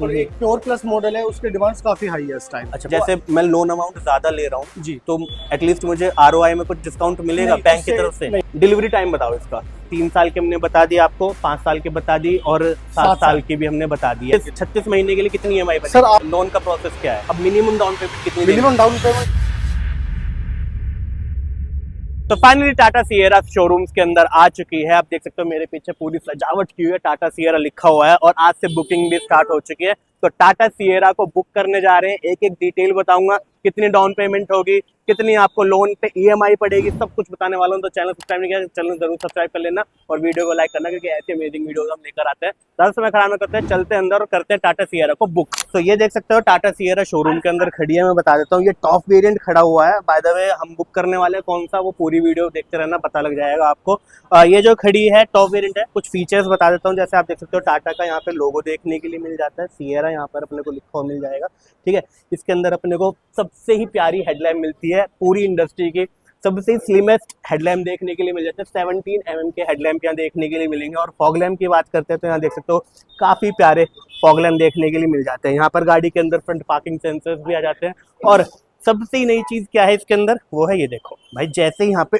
और एक pure plus model है, उसके डिमांड्स काफी हाई है इस टाइम। अच्छा, जैसे मैं लोन अमाउंट ज्यादा ले रहा हूँ जी, तो एटलीस्ट मुझे आरओआई में कुछ डिस्काउंट मिलेगा नहीं, बैंक की उससे तरफ से? नहीं। डिलीवरी टाइम बताओ इसका। 3 साल की हमने बता दी आपको, 5 साल की बता दी और 7 साल की भी हमने बता दी है। 36 महीने के लिए कितनी ईएमआई बनेगी? सर, आप लोन का प्रोसेस क्या है? अब मिनिमम डाउन पेमेंट कितनी देनी है? Minimum down payment. तो फाइनली टाटा सिएरा शोरूम्स के अंदर आ चुकी है। आप देख सकते हो मेरे पीछे पूरी सजावट की हुई है, टाटा सिएरा लिखा हुआ है और आज से बुकिंग भी स्टार्ट हो चुकी है। तो टाटा सिएरा को बुक करने जा रहे हैं, एक एक डिटेल बताऊंगा, कितनी डाउन पेमेंट होगी, कितनी आपको लोन पे ईएमआई पड़ेगी, सब कुछ बताने वाला हूं। तो चैनल सब्सक्राइब नहीं किया, चैनल जरूर सब्सक्राइब कर लेना और वीडियो को लाइक करना, क्योंकि ऐसे अमेजिंग वीडियोस हम लेकर आते हैं। ज्यादा समय खराब नहीं करते हैं, चलते हैं अंदर और करते हैं टाटा सिएरा को बुक। तो ये देख सकते हो टाटा सिएरा शोरूम के अंदर खड़ी है। मैं बता देता हूँ, ये टॉप वेरिएंट खड़ा हुआ है। बाय द वे हम बुक करने वाले हैं कौन सा, वो पूरी वीडियो देखते रहना, पता लग जाएगा आपको। ये जो खड़ी है टॉप वेरिएंट है। कुछ फीचर्स बता देता हूँ, जैसे आप देख सकते हो टाटा का यहाँ पे लोगो देखने के लिए मिल जाता है, सिएरा यहाँ पर अपने को लिखा हुआ मिल जाएगा, ठीक है। इसके अंदर अपने को सबसे ही प्यारी हेडलैम्प मिलती है, पूरी इंडस्ट्री की सबसे स्लिमेस्ट हेडलैम्प देखने के लिए मिल जाते हैं। 17 mm के हेडलैम्प यहाँ देखने के लिए मिलेंगे। और फॉग लैम्प की बात करते हैं तो यहाँ देख सकते हो काफी प्यारे फॉग लैम्प देखने के लिए मिल जाते हैं। यहाँ पर गाड़ी के अंदर फ्रंट पार्किंग सेंसर्स भी आ जाते हैं। और सबसे ही नई चीज क्या है इसके अंदर, वो है ये देखो भाई, जैसे ही यहाँ पे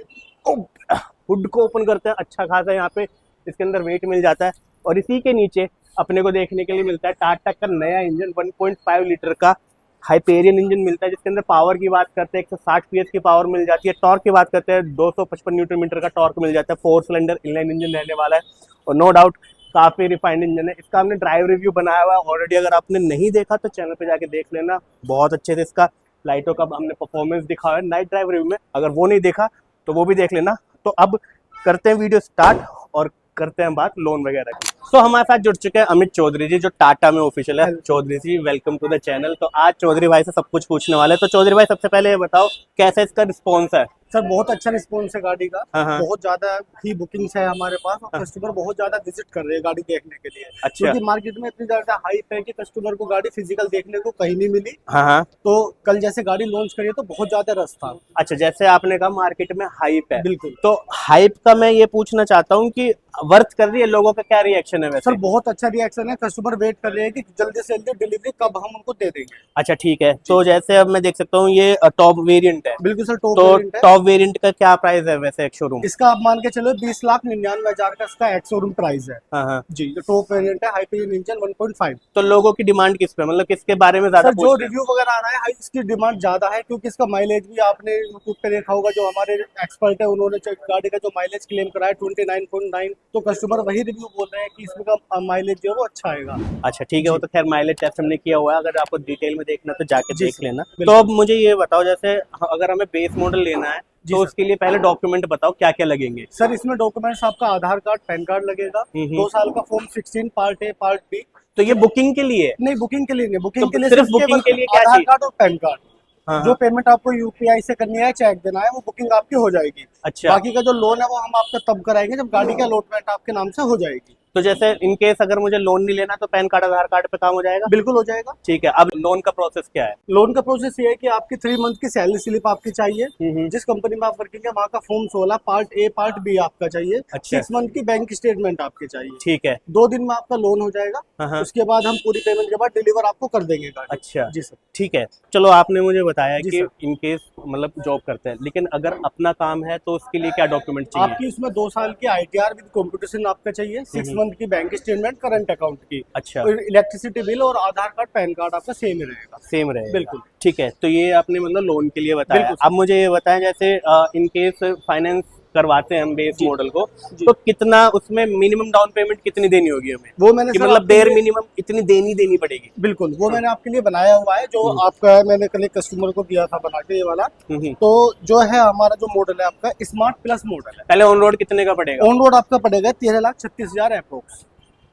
हुड को ओपन करते हैं, अच्छा खासा यहाँ पे इसके अंदर वेट मिल जाता है। और इसी के नीचे अपने को देखने के लिए मिलता है टाटा का नया इंजन 1.5 लीटर का हाइपेरियन इंजन मिलता है, जिसके अंदर पावर की बात करते हैं 160 PS की पावर मिल जाती है। टॉर्क की बात करते हैं 255 न्यूटन मीटर का टॉर्क मिल जाता है। 4 सिलेंडर इनलाइन इंजन रहने वाला है और नो डाउट काफी रिफाइंड इंजन है। इसका हमने ड्राइव रिव्यू बनाया हुआ है ऑलरेडी, अगर आपने नहीं देखा तो चैनल पे जाके देख लेना, बहुत अच्छे से इसका लाइटों का हमने परफॉर्मेंस दिखाया है नाइट ड्राइव रिव्यू में, अगर वो नहीं देखा तो वो भी देख लेना। तो अब करते हैं वीडियो स्टार्ट और करते हैं बात लोन वगैरह की। तो हमारे साथ जुड़ चुके हैं अमित चौधरी जी, जो टाटा में ऑफिशियल है। चौधरी जी वेलकम टू द चैनल। तो आज चौधरी भाई से सब कुछ पूछने वाले हैं। तो चौधरी भाई सबसे पहले ये बताओ कैसा इसका रिस्पॉन्स है? सर, बहुत अच्छा रिस्पॉन्स है गाड़ी का। हाँ। बहुत ज्यादा ही बुकिंग्स है हमारे पास और कस्टमर बहुत ज्यादा विजिट कर रहे हैं गाड़ी देखने के लिए। अच्छा। क्योंकि मार्केट में इतनी ज्यादा हाइप है कि कस्टमर को गाड़ी फिजिकल देखने को कहीं नहीं मिली। हाँ। तो कल जैसे गाड़ी लॉन्च करी है तो बहुत ज्यादा रश था। अच्छा, जैसे आपने कहा मार्केट में हाइप है, बिल्कुल। तो हाइप का मैं ये पूछना चाहता हूँ कि वर्थ कर रही है, लोगों का क्या रिएक्शन है वैसे? सर, बहुत अच्छा रिएक्शन है। कस्टमर वेट कर रहे हैं कि जल्दी से जल्दी डिलीवरी कब हम उनको दे देंगे। अच्छा ठीक है। तो जैसे अब मैं देख सकता हूँ ये टॉप वेरिएंट है। बिल्कुल सर, टॉप तो वेरिएंट है। टॉप वेरिएंट का क्या प्राइस है वैसे एक शोरूम? इसका आप मान के चलो 20,99,000 का इसका एक्स शोरूम प्राइस है। हाँ। जी, जो टॉप वेरिएंट है हाइपेरियन इंजन 1.5। तो लोगों की डिमांड किस पे, मतलब किसके बारे में ज्यादा सर, जो पूछ रहे हैं? रिव्यू वगैरह आ रहा है हाई, इसकी डिमांड ज्यादा है क्योंकि इसका माइलेज भी आपने यूट्यूब पे देखा होगा। जो हमारे एक्सपर्ट है उन्होंने गाड़ी का जो माइलेज क्लेम करा है 29.9, तो कस्टमर वही रिव्यू बोल रहे हैं कि इसमें का माइलेज जो है वो अच्छा आएगा। अच्छा ठीक है, वो तो खैर माइलेज टेस्ट हमने किया हुआ है, अगर आपको डिटेल में देखना तो जाके जी देख सर, लेना। बिल्कुल। तो अब मुझे ये बताओ, जैसे अगर हमें बेस मॉडल लेना है जी तो सर। उसके लिए पहले डॉक्यूमेंट बताओ क्या क्या लगेंगे? सर, इसमें डॉक्यूमेंट्स आपका आधार कार्ड, पैन कार्ड लगेगा, 2 साल का form 16 part A part B. तो ये बुकिंग के लिए? नहीं, बुकिंग के लिए नहीं, बुकिंग तो के लिए सिर्फ बुकिंग के लिए क्या आधार चाहिए? कार्ड और पैन कार्ड। हाँ। जो पेमेंट आपको यूपीआई से करनी है, चेक देना है, वो बुकिंग आपकी हो जाएगी। अच्छा। बाकी का जो लोन है वो हम आपका तब कराएंगे जब गाड़ी का अलॉटमेंट आपके नाम से हो जाएगी। तो जैसे इन केस अगर मुझे लोन नहीं लेना तो पैन कार्ड आधार कार्ड पे काम हो जाएगा? बिल्कुल हो जाएगा। ठीक है। अब लोन का प्रोसेस क्या है? लोन का प्रोसेस ये है कि आपकी 3 मंथ की सैलरी स्लिप आपकी चाहिए। हम्म। जिस कंपनी में आप वर्किंग है वहाँ का form 16 part A part B आपका चाहिए। अच्छा। 6 मंथ की बैंक स्टेटमेंट आपकी चाहिए। ठीक है। 2 दिन में आपका लोन हो जाएगा। हाँ। उसके बाद हम पूरी पेमेंट के बाद डिलीवर आपको कर देंगे गाड़ी। अच्छा जी सर। ठीक है। चलो आपने मुझे बताया जी कि सर। इन केस मतलब जॉब करते हैं, लेकिन अगर अपना काम है तो उसके लिए क्या डॉक्यूमेंट चाहिए? आपकी उसमें 2 साल की ITR विद कंप्यूटेशन आपका चाहिए, 6 मंथ की बैंक स्टेटमेंट, करंट अकाउंट की। अच्छा। इलेक्ट्रिसिटी बिल और आधार कार्ड पैन कार्ड आपका सेम ही रहेगा। सेम रहेगा? बिल्कुल। ठीक है। तो ये आपने मतलब लोन के लिए बताया। बिल्कुल। अब मुझे ये बताएं, जैसे इन केस फाइनेंस करवाते हैं हम बेस मॉडल को, जी। तो कितना उसमें मिनिमम डाउन पेमेंट कितनी देनी होगी हमें? वो मैंने कि सर मतलब आपके बेर लिए- मिनिमम इतनी देनी पड़ेगी? बिल्कुल, वो मैंने आपके लिए बनाया हुआ है। जो आपका है, मैंने कल एक कस्टमर को दिया था बना के ये वाला। तो जो है हमारा जो मॉडल है आपका स्मार्ट प्लस मॉडल है। पहले ऑन रोड कितने का पड़ेगा? ऑन रोड आपका पड़ेगा 13,36,000 अप्रोक्स।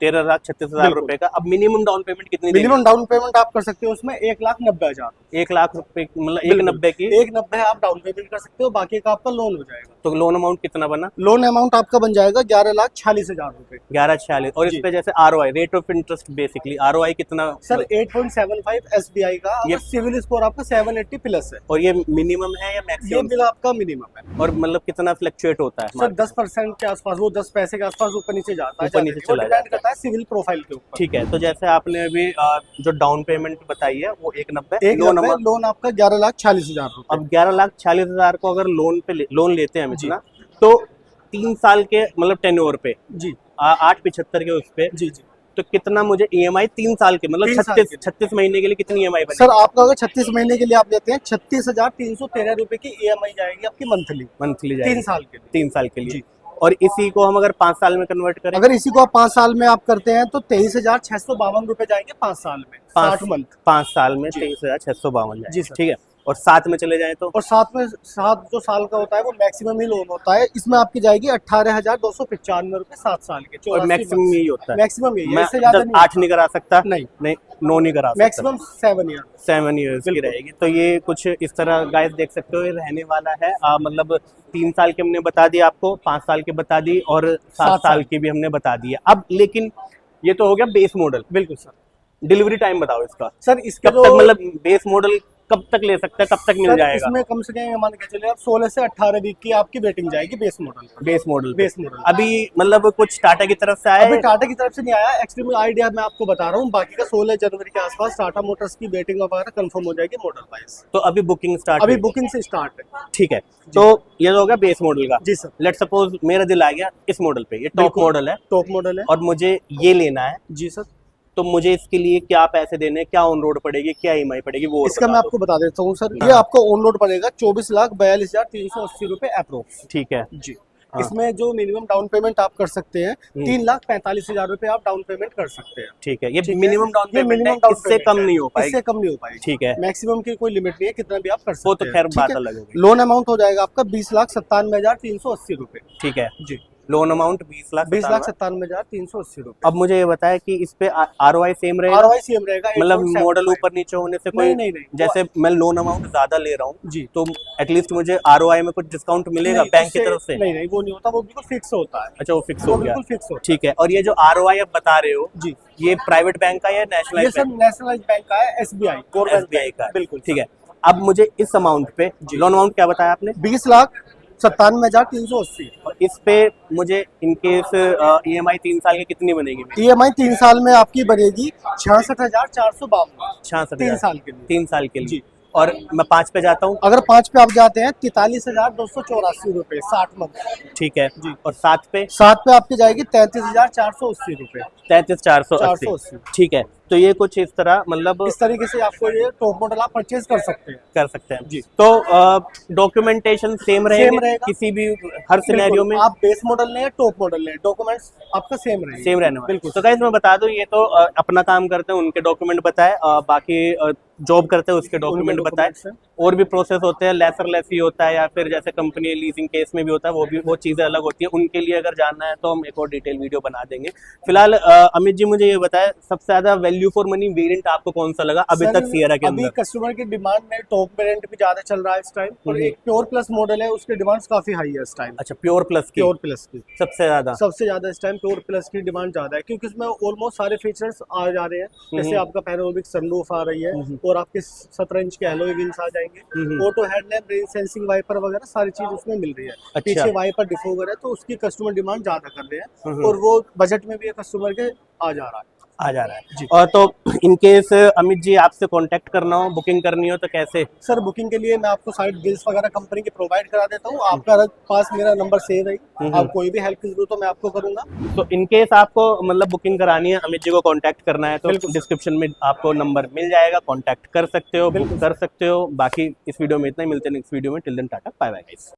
13,36,000 बिल्कुल। रुपए का। अब मिनिमम डाउन पेमेंट कितनी देनी? मिनिमम डाउन पेमेंट आप कर सकते हो उसमें 1,90,000। 1 लाख रुपए, मतलब 1,90,000 की? 1,90,000 आप डाउन पेमेंट कर सकते हो, बाकी का आपका लोन हो जाएगा। तो लोन अमाउंट कितना बना? लोन अमाउंट आपका बन जाएगा 11,46,000 रुपए। 11,46,000। और इस जी। पे जैसे ROI rate of interest, basically ROI कितना? सर 8.75 SBI का। ये- ये सिविल स्कोर आपका 780 प्लस है। और ये मिनिमम है या ये मैक्सिमम? बिल आपका मिनिमम है। और मतलब कितना फ्लक्चुएट होता है? सर 10% के आसपास, वो 10 पैसे के आसपास ऊपर नीचे जाता है। ऊपर नीचे चला डिपेंड करता है सिविल प्रोफाइल के ऊपर। ठीक है, तो जैसे आपने अभी जो डाउन पेमेंट बताई है वो 190, एक लोन आपका 11,46,000 रुपए। अब 11,46,000 को अगर लोन लेते हैं हम इतना, तो 3 साल के मतलब टेन्योर पे जी 875 के उस पे, जी जी तो कितना मुझे ईएमआई 3 साल के मतलब 3 साल 36 के। 36 महीने के लिए कितनी ईएमआई बनेगी? सर आपका अगर 36 महीने के लिए आप लेते हैं 36,313 रुपए की EMI जाएगी आपकी मंथली, मंथली 3 जाएगी साल के लिए। 3 साल के लिए। जी। और इसी को हम अगर 5 साल में कन्वर्ट करें, अगर इसी को आप 5 साल में आप करते हैं तो 23,652 रुपए जाएंगे 5 साल में, 60 मंथ। 5 साल में जी। 23,652 जी जाएगा, सर। ठीक है। और 7 में चले जाएं तो और सात जो साल का होता है वो मैक्सिमम ही लोन होता है, इसमें आपकी जाएगी 18,295 रुपए 7 साल के। और 84 मैक्सिमम months। यही होता है। मैक्सिमम यही है, मैं इससे ज्यादा 8 नहीं करा सकता, नहीं। नहीं 9 नहीं करा सकता, मैक्सिमम 7 ईयर। 7 ईयर्स की बिल्कुल। रहेगी। तो ये कुछ इस तरह गाइस देख सकते हो, ये रहने वाला है। मतलब 3 साल की हमने बता दी आपको, 5 साल की बता दी और 7 7 साल की भी हमने बता दी है। अब लेकिन ये तो हो गया बेस मॉडल। बिल्कुल सर। डिलीवरी टाइम बताओ इसका, सर इसका कब तक मतलब बेस मॉडल कब तक ले सकता है, कब तक मिल सर जाएगा? इसमें कम से कम मान के चलिए आप 16 से 18 वीक की आपकी वेटिंग जाएगी बेस मॉडल पर। बेस मॉडल बेस मॉडल अभी मतलब कुछ टाटा की तरफ से आया अभी है? टाटा की तरफ से नहीं आया, एक्चुअली आइडिया मैं आपको बता रहा हूँ। बाकी का 16 जनवरी के आसपास टाटा मोटर्स की वेटिंग वगैरह कंफर्म हो जाएगी मॉडल वाइज। तो अभी बुकिंग स्टार्ट अभी हुई। बुकिंग से स्टार्ट है। ठीक है, तो ये तो हो गया बेस मॉडल का। जी सर। लेट सपोज मेरा दिल आ गया इस मॉडल पे, ये टॉप बिल्कुल। मॉडल है टॉप मॉडल है। और मुझे ये लेना है, जी सर। तो मुझे इसके लिए क्या पैसे देने हैं, क्या ऑन रोड पड़ेगी, क्या ईएमआई पड़ेगी, वो और इसका बता मैं दो। आपको बता देता हूँ सर, हाँ। ये आपको ऑन रोड पड़ेगा 24,42,380 रुपए अप्रोक्स। ठीक है। जी। हाँ। इसमें जो मिनिमम डाउन पेमेंट आप कर सकते हैं 3,45,000 रुपए आप डाउन पेमेंट कर सकते हैं। ठीक है, ये ठीक है? मिनिमम डाउन ये पेमेंट है, minimum down इससे payment कम है। नहीं हो पाएगी। इससे कम नहीं हो पाएगी। ठीक है, मैक्सिमम की कोई लिमिट नहीं है, कितना भी आप कर सकते वो तो हैं। खैर ठीक बात है? अलग होगी। लोन अमाउंट हो जाएगा आपका 20,97,380 रुपए। ठीक है, जी। लोन अमाउंट 20 लाख 20,97,380 रुपए। अब मुझे ये बताया कि इस पे आरओआई सेम रहेगा, ROI सेम रहेगा, मतलब 8.75। मॉडल ऊपर नीचे होने से कोई नहीं। जैसे मैं लोन अमाउंट ज्यादा ले रहा हूँ जी। तो एटलीस्ट मुझे आरओआई में कुछ डिस्काउंट मिलेगा नहीं, बैंक की उससे- तरफ से? नहीं वो नहीं होता, वो बिल्कुल फिक्स होता है। अच्छा, वो फिक्स वो हो गया। बिल्कुल फिक्स होता ठीक है, और ये जो आरओआई आप बता रहे हो, जी। ये प्राइवेट बैंक का या है। ये नेशनलाइज सर नेशनलाइज बैंक का है, SBI गवर्नमेंट एसबीआई का है? बिल्कुल। ठीक है, अब मुझे इस अमाउंट पे लोन अमाउंट क्या बताया आपने? 20,97,380। और इस पे मुझे इनकेस ईएमआई 3 साल की कितनी बनेगी? EMI 3 साल में आपकी बनेगी 66,452 66 3 साल के लिए। 3 साल के लिए। जी। और मैं 5 पे जाता हूँ, अगर 5 पे आप जाते हैं 43,284 रुपए 60 मंथ। ठीक है जी। और 7 पे 7 पे आपकी जाएगी 33,480 रुपए। 33,480। 480। ठीक है, तो ये कुछ इस तरह मतलब इस तरीके से आपको ये टॉप मॉडल आप परचेज कर सकते हैं। कर सकते हैं। जी। तो डॉक्यूमेंटेशन सेम रहेंगे रहेगा। किसी भी हर सिनेरियो में? बिल्कुल, आप बेस मॉडल लें टॉप मॉडल लें, डॉक्यूमेंट्स आपका सेम रहेगा। सेम रहने वाला। बिल्कुल। तो गाइस मैं बता दूं, ये तो अपना काम करते हैं, उनके डॉक्यूमेंट बताए, बाकी जॉब करते हैं उसके डॉक्यूमेंट बताए। documents हैं। और भी प्रोसेस होते हैं, लेसर लेसी होता है या फिर जैसे कंपनी लीजिंग केस में भी होता है, वो चीज़ें अलग होती है। उनके लिए अगर जानना है तो हम एक और डिटेल वीडियो बना देंगे। फिलहाल अमित जी मुझे ये बताया, सबसे ज्यादा वैल्यू फॉर मनी वेरिएंट आपको कौन सा लगा अभी सर, तक सियरा के अभी अंदर? कस्टमर की डिमांड में टॉप वेरिएंट भी ज्यादा चल रहा है इस टाइम, और एक प्योर प्लस मॉडल है, उसकी डिमांड काफी हाई है इस टाइम। अच्छा, प्योर प्लस की प्योर प्लस की सबसे ज्यादा? सबसे ज्यादा इस टाइम प्योर प्लस की डिमांड ज्यादा है, क्योंकि इसमें ऑलमोस्ट सारे फीचर्स आ जा रहे हैं। जैसे आपका पैनोरामिक सनरूफ आ रही है, और आपके 17 इंच के एलॉय व्हील्स आ जाएंगे, auto headlamp, rain sensing wiper वगैरह सारी चीज उसमें मिल रही है। अच्छा। पीछे वाइपर डिफोगर है, तो उसकी कस्टमर डिमांड ज्यादा कर रहे हैं, और वो बजट में भी कस्टमर के आ जा रहा है। आ जा रहा है। और तो इनकेस अमित जी आपसे कांटेक्ट करना हो, बुकिंग करनी हो तो कैसे? सर बुकिंग के लिए मैं आपको साइड डील्स वगैरह कंपनी की प्रोवाइड करा देता हूँ, आपका पास मेरा नंबर सेव है, आप कोई भी हेल्प की जरूरत हो मैं आपको करूंगा। तो इनकेस आपको मतलब बुकिंग करानी है, अमित जी को कांटेक्ट करना है, तो बिल्कुल। डिस्क्रिप्शन में आपको नंबर मिल जाएगा, कांटेक्ट कर सकते हो, बुक कर सकते हो। बाकी इस वीडियो में इतना ही, मिलते हैं नेक्स्ट वीडियो में। Till then tata, bye bye guys.